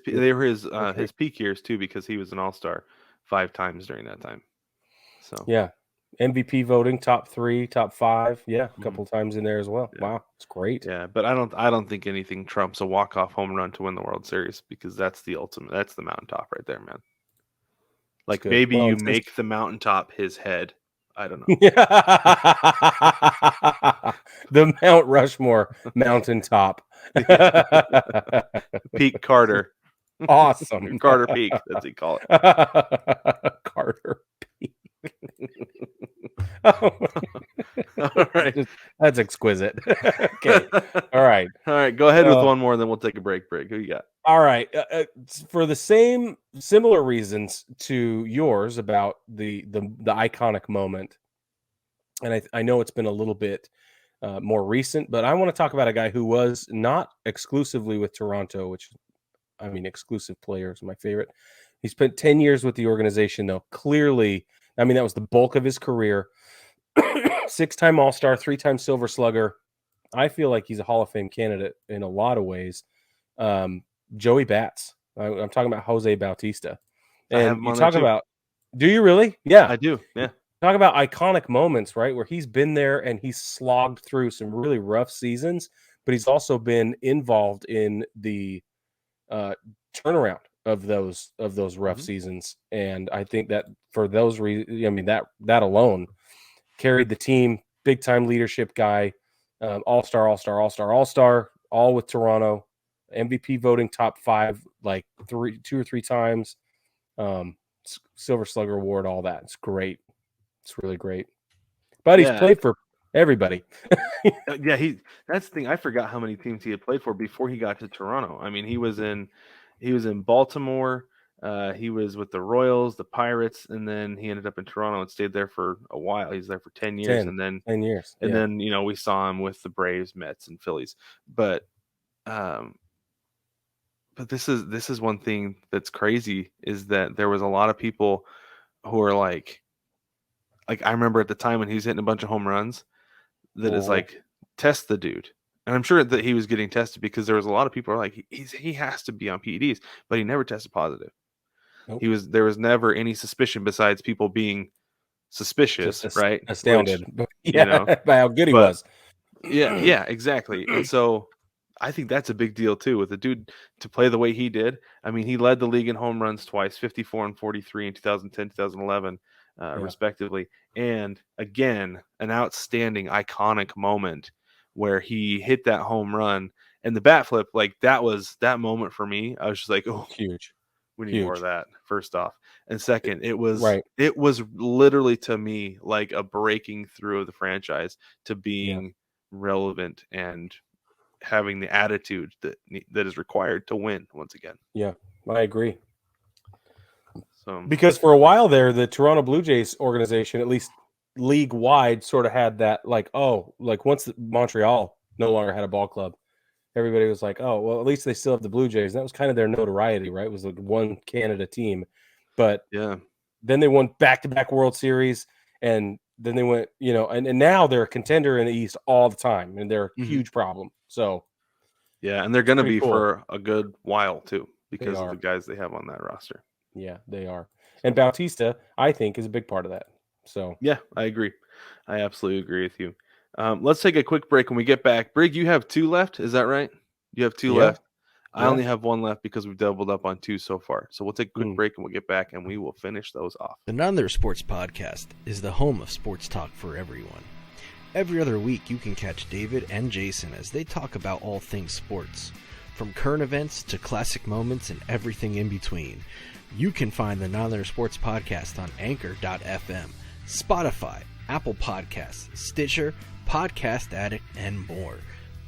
peak years too, because he was an All-Star 5 times during that time. So yeah. MVP voting, top 3, top 5. Yeah, a couple times in there as well. Yeah. Wow, it's great. Yeah, but I don't think anything trumps a walk-off home run to win the World Series, because that's the ultimate. That's the mountaintop right there, man. Like maybe you make the mountaintop his head. I don't know. The Mount Rushmore mountaintop. Peak Carter. Awesome. Carter Peak, that's what you call it. Carter Peak. All right. That's exquisite. Okay. All right. Go ahead with one more, and then we'll take a break. Who you got? All right. For the similar reasons to yours about the iconic moment, and I know it's been a little bit more recent, but I want to talk about a guy who was not exclusively with Toronto, which, I mean, exclusive player is my favorite. He spent 10 years with the organization, though. Clearly, I mean, that was the bulk of his career. 6-time All-Star, 3-time Silver Slugger. I feel like he's a Hall of Fame candidate in a lot of ways. Joey Bats. I'm talking about Jose Bautista. And you talk about, do you really? Yeah, I do. Yeah. Talk about iconic moments, right? Where he's been there and he's slogged through some really rough seasons, but he's also been involved in the turnaround of those rough seasons. And I think that for those reasons, I mean, that alone carried the team. Big time leadership guy, all-star, all with Toronto. MVP voting top 5, like 2 or 3 times. Silver Slugger Award, all that. It's great. It's really great. But he's played for everybody. Yeah, that's the thing. I forgot how many teams he had played for before he got to Toronto. I mean, he was in Baltimore. He was with the Royals, the Pirates, and then he ended up in Toronto and stayed there for a while. He was there for 10 years, and then 10 years. And then we saw him with the Braves, Mets, and Phillies. But this is one thing that's crazy, is that there was a lot of people who are like I remember at the time when he was hitting a bunch of home runs, that is like, test the dude. And I'm sure that he was getting tested, because there was a lot of people who are like, he has to be on PEDs, but he never tested positive. Nope. There was never any suspicion besides people being suspicious, right? Astounded. Which, by how good he was. Yeah, exactly. And so I think that's a big deal too, with the dude to play the way he did. I mean, he led the league in home runs twice, 54 and 43 in 2010, 2011. respectively. And again, an outstanding, iconic moment where he hit that home run and the bat flip. Like that moment for me. I was just like, oh, Huge. we need more of that. First off, and second, it was literally to me like a breaking through of the franchise to being relevant and having the attitude that is required to win once again. Yeah, I agree. So because for a while there, the Toronto Blue Jays organization, at least league wide, sort of had that like once Montreal no longer had a ball club, everybody was like, oh, well, at least they still have the Blue Jays. And that was kind of their notoriety, right? It was like one Canada team. But then they won back-to-back World Series, and then they went, and now they're a contender in the East all the time, and they're a huge problem. So, yeah, and they're going to be cool for a good while too because of the guys they have on that roster. Yeah, they are. And Bautista, I think, is a big part of that. So yeah, I agree. I absolutely agree with you. Let's take a quick break. When we get back, Brig, you have 2 left. Is that right? You have 2 left. I only have 1 left because we've doubled up on 2 so far. So we'll take a quick break and we'll get back and we will finish those off. The None Sports Podcast is the home of sports talk for everyone. Every other week, you can catch David and Jason as they talk about all things sports, from current events to classic moments and everything in between. You can find the None Sports Podcast on Anchor.fm, Spotify, Apple Podcasts, Stitcher, Podcast Addict, and more.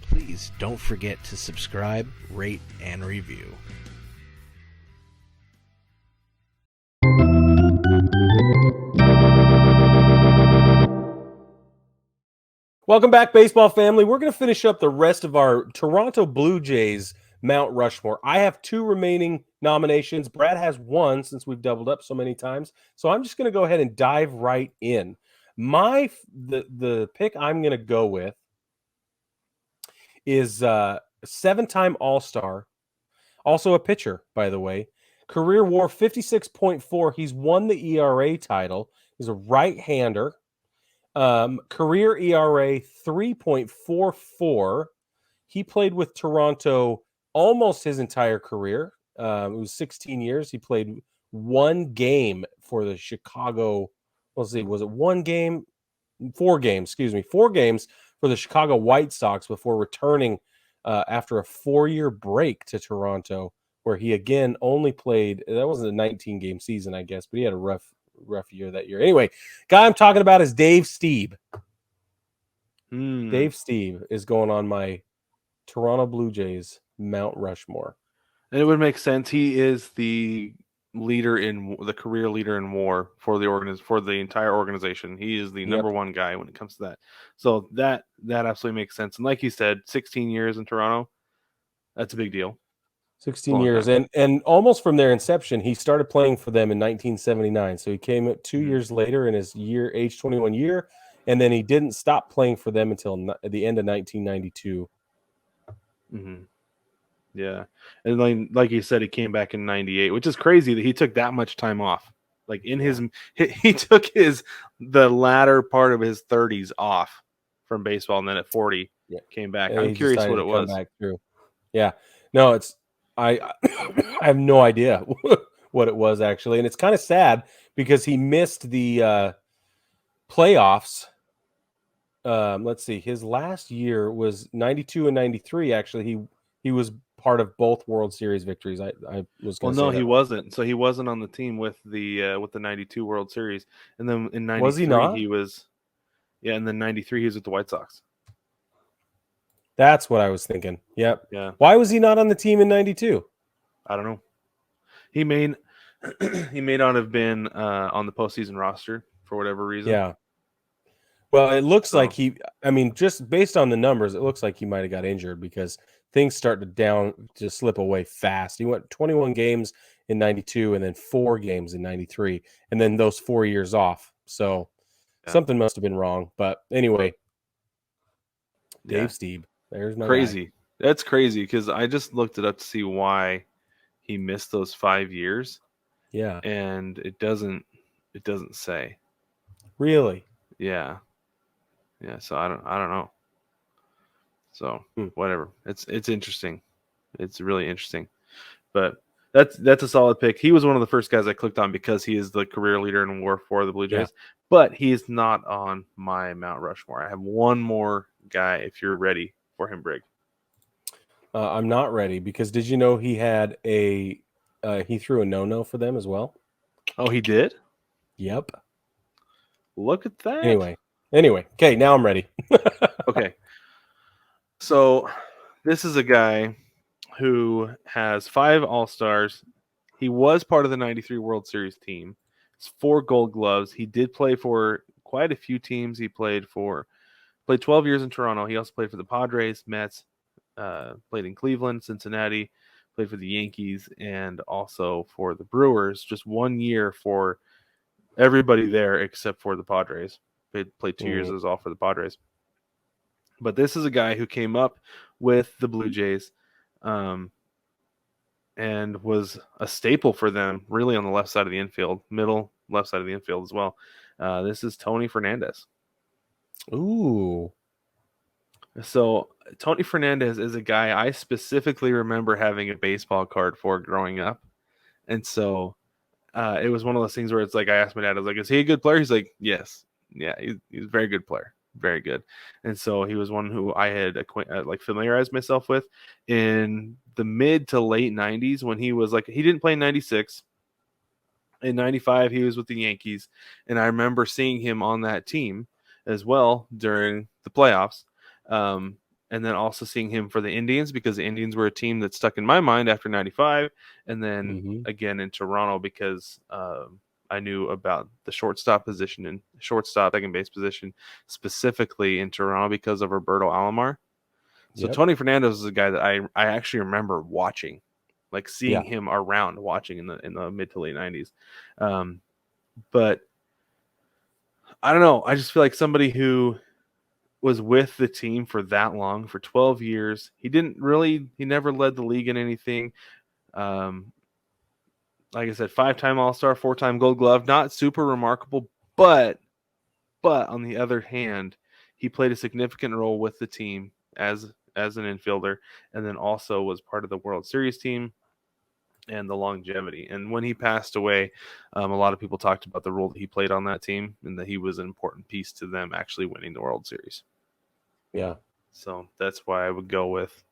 Please don't forget to subscribe, rate, and review. welcome back, baseball family. We're going to finish up the rest of our Toronto Blue Jays Mount Rushmore. I have 2 remaining nominations. Brad has 1 since we've doubled up so many times. So I'm just going to go ahead and dive right in. The pick I'm going to go with is 7-time All-Star, also a pitcher, by the way. Career WAR 56.4. He's won the ERA title. He's a right-hander. Career ERA 3.44. He played with Toronto almost his entire career. It was 16 years. He played 1 game for the Chicago. Let's see, was it 1 game? 4 games, 4 games for the Chicago White Sox before returning after a 4-year break to Toronto, where he again only played. That wasn't a 19-game season, I guess, but he had a rough year that year. Anyway, guy I'm talking about is Dave Stieb. Dave Stieb is going on my Toronto Blue Jays Mount Rushmore. And it would make sense. He is the career leader in WAR for the entire organization. He is the number 1 guy when it comes to that. So that absolutely makes sense. And like you said, 16 years in Toronto, that's a big deal. 16 years. And almost from their inception, he started playing for them in 1979. So he came 2 years later in his age 21 year, and then he didn't stop playing for them until the end of 1992. Yeah, and like you said, he came back in 98, which is crazy that he took that much time off. Like he took the latter part of his 30s off from baseball, and then at 40 came back. I'm curious what it was. Yeah, no, I have no idea what it was actually, and it's kind of sad because he missed the playoffs. Let's see, his last year was 92 and 93. Actually, he was part of both World Series victories. I was going to say no, he wasn't. So he wasn't on the team with the 92 World Series, and then in 93 was he not? He was. Yeah, and then 93 he was with the White Sox. That's what I was thinking. Yep. Yeah. Why was he not on the team in 92? I don't know. He may not have been on the postseason roster for whatever reason. Yeah. Well, it looks like just based on the numbers, it looks like he might have got injured because things start to slip away fast. He went 21 games in 92 and then 4 games in 93, and then those 4 years off. So something must have been wrong. But anyway, Dave Stieb, there's my crazy. guy. That's crazy because I just looked it up to see why he missed those 5 years. Yeah, and it doesn't say. Really? Yeah. So I don't know. So whatever. It's interesting. It's really interesting. But That's a solid pick. He was one of the first guys I clicked on because he is the career leader in WAR for the Blue Jays. But he is not on my Mount Rushmore. I have one more guy if you're ready for him, Brig. I'm not ready because did you know he had he threw a no-no for them as well? Oh, he did? Yep. Look at that. Anyway. Okay, now I'm ready. Okay. So this is a guy who has 5 All-Stars. He was part of the 93 World Series team. It's 4 Gold Gloves. He did play for quite a few teams. He played 12 years in Toronto. He also played for the Padres, Mets, played in Cleveland, Cincinnati, played for the Yankees, and also for the Brewers. Just 1 year for everybody there except for the Padres. He played 2 years as all for the Padres. But this is a guy who came up with the Blue Jays and was a staple for them, really on the left side of the infield, middle left side of the infield as well. This is Tony Fernandez. Ooh. So Tony Fernandez is a guy I specifically remember having a baseball card for growing up. And so it was one of those things where it's like I asked my dad, I was like, is he a good player? He's like, yes. Yeah, he's a very good player. Very good. And so he was one who I had familiarized myself with in the mid to late 90s when he was he didn't play in 96. In 95, he was with the Yankees. And I remember seeing him on that team as well during the playoffs. And then also seeing him for the Indians because the Indians were a team that stuck in my mind after 95. And then again in Toronto because I knew about the shortstop position and second base position specifically in Toronto because of Roberto Alomar. So Tony Fernandez is a guy that I actually remember watching, seeing him around watching in the mid to late 90s. But I don't know. I just feel like somebody who was with the team for that long, for 12 years. He never led the league in anything. Like I said, 5-time All-Star, 4-time Gold Glove, not super remarkable, but on the other hand, he played a significant role with the team as an infielder, and then also was part of the World Series team and the longevity. And when he passed away, a lot of people talked about the role that he played on that team and that he was an important piece to them actually winning the World Series. Yeah. So that's why I would go with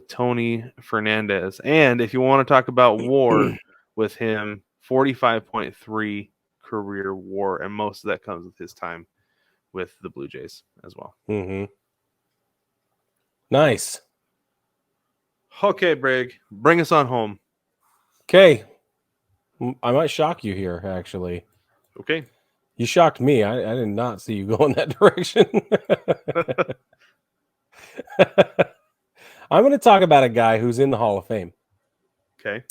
Tony Fernandez. And if you want to talk about WAR with him, 45.3 career WAR, and most of that comes with his time with the Blue Jays as well. Nice. Okay, Brig, bring us on home. Okay. I might shock you here, actually. Okay. You shocked me. I did not see you go in that direction. I'm going to talk about a guy who's in the Hall of Fame. Okay.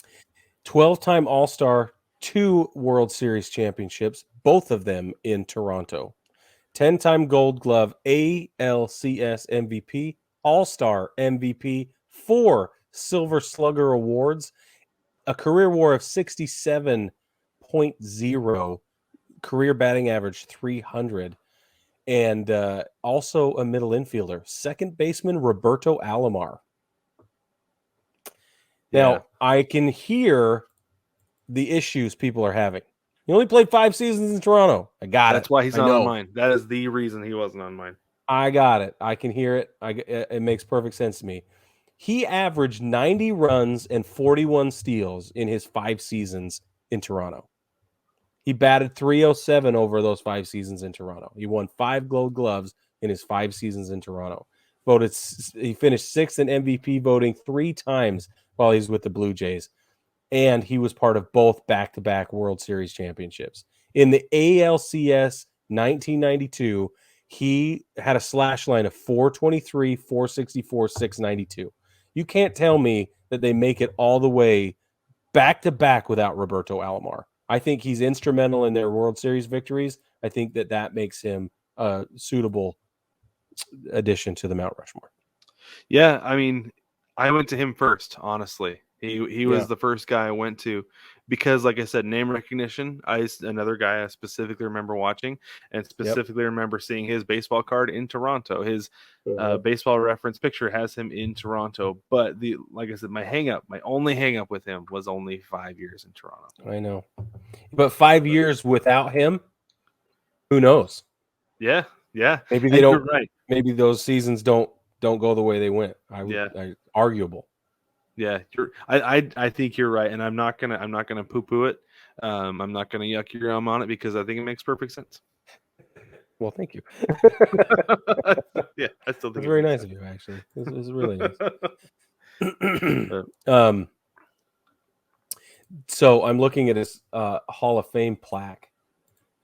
12-time All-Star, 2 World Series championships, both of them in Toronto. 10-time Gold Glove, ALCS MVP, All-Star MVP, 4 Silver Slugger awards, a career WAR of 67.0, career batting average 300, and also a middle infielder, second baseman Roberto Alomar. Now, I can hear the issues people are having. He only played 5 seasons in Toronto. I got it. That's why he's not on mine. That is the reason he wasn't on mine. I got it. I can hear it. It makes perfect sense to me. He averaged 90 runs and 41 steals in his 5 seasons in Toronto. He batted .307 over those 5 seasons in Toronto. He won 5 Gold Gloves in his 5 seasons in Toronto. He finished 6th in MVP voting 3 times while he's with the Blue Jays. And he was part of both back-to-back World Series championships. In the ALCS 1992, he had a slash line of 423, 464, 692. You can't tell me that they make it all the way back-to-back without Roberto Alomar. I think he's instrumental in their World Series victories. I think that makes him a suitable addition to the Mount Rushmore. Yeah, I mean, I went to him first, honestly. He was the first guy I went to because, like I said, name recognition. Another guy I specifically remember watching and specifically remember seeing his baseball card in Toronto. His baseball reference picture has him in Toronto. But like I said, my only hang up with him was only 5 years in Toronto. I know, but 5 years without him, who knows? Yeah. Maybe they don't. You're right. Maybe those seasons don't go the way they went. Arguable. Yeah, I think you're right, and I'm not gonna poo-poo it. I'm not gonna yuck your yum on it because I think it makes perfect sense. Well, thank you. Yeah, I still think it's very nice of you. Actually, this is really nice. So I'm looking at his Hall of Fame plaque,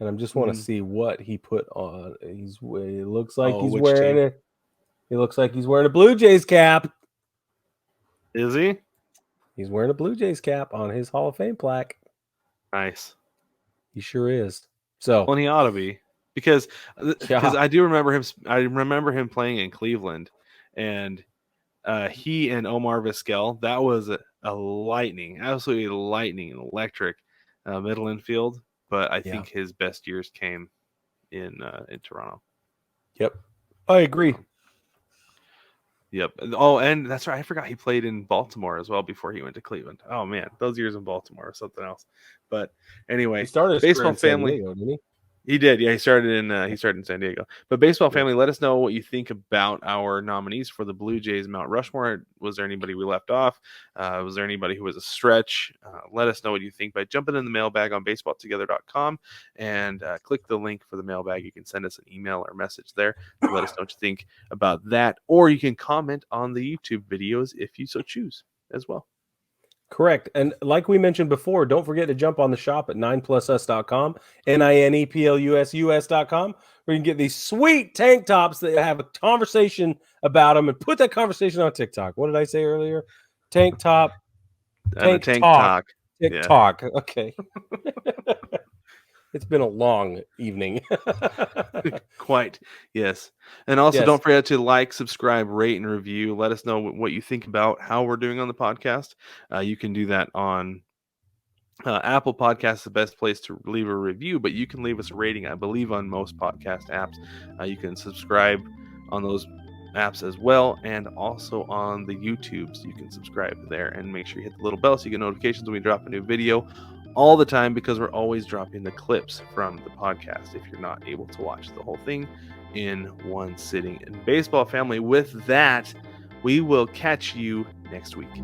and I just want to see what he put on. It looks like he's wearing He looks like he's wearing a Blue Jays cap. Is he? He's wearing a Blue Jays cap on his Hall of Fame plaque. Nice. He sure is. So, well, he ought to be because I do remember him. I remember him playing in Cleveland, and he and Omar Vizquel. That was a absolutely lightning and electric middle infield. But I think his best years came in Toronto. Yep, I agree. Yep. Oh, and that's right. I forgot he played in Baltimore as well before he went to Cleveland. Oh man, those years in Baltimore are something else. But anyway, he started baseball family. San Diego, didn't he? He did. Yeah, he started in San Diego. But baseball family, let us know what you think about our nominees for the Blue Jays Mount Rushmore. Was there anybody we left off? Was there anybody who was a stretch? Let us know what you think by jumping in the mailbag on baseballtogether.com and click the link for the mailbag. You can send us an email or message there to let us know what you think about that. Or you can comment on the YouTube videos if you so choose as well. Correct. And like we mentioned before, don't forget to jump on the shop at 9plusus.com, NINEPLUSUS.com, where you can get these sweet tank tops that have a conversation about them and put that conversation on TikTok. What did I say earlier? Tank top. Tank talk. TikTok. Yeah. Okay. It's been a long evening. Quite. Yes. And also don't forget to like, subscribe, rate, and review. Let us know what you think about how we're doing on the podcast. You can do that on Apple Podcasts, the best place to leave a review, but you can leave us a rating, I believe, on most podcast apps. You can subscribe on those apps as well, and also on the YouTubes. You can subscribe there and make sure you hit the little bell so you get notifications when we drop a new video all the time, because we're always dropping the clips from the podcast if you're not able to watch the whole thing in one sitting. And baseball family, with that, we will catch you next week.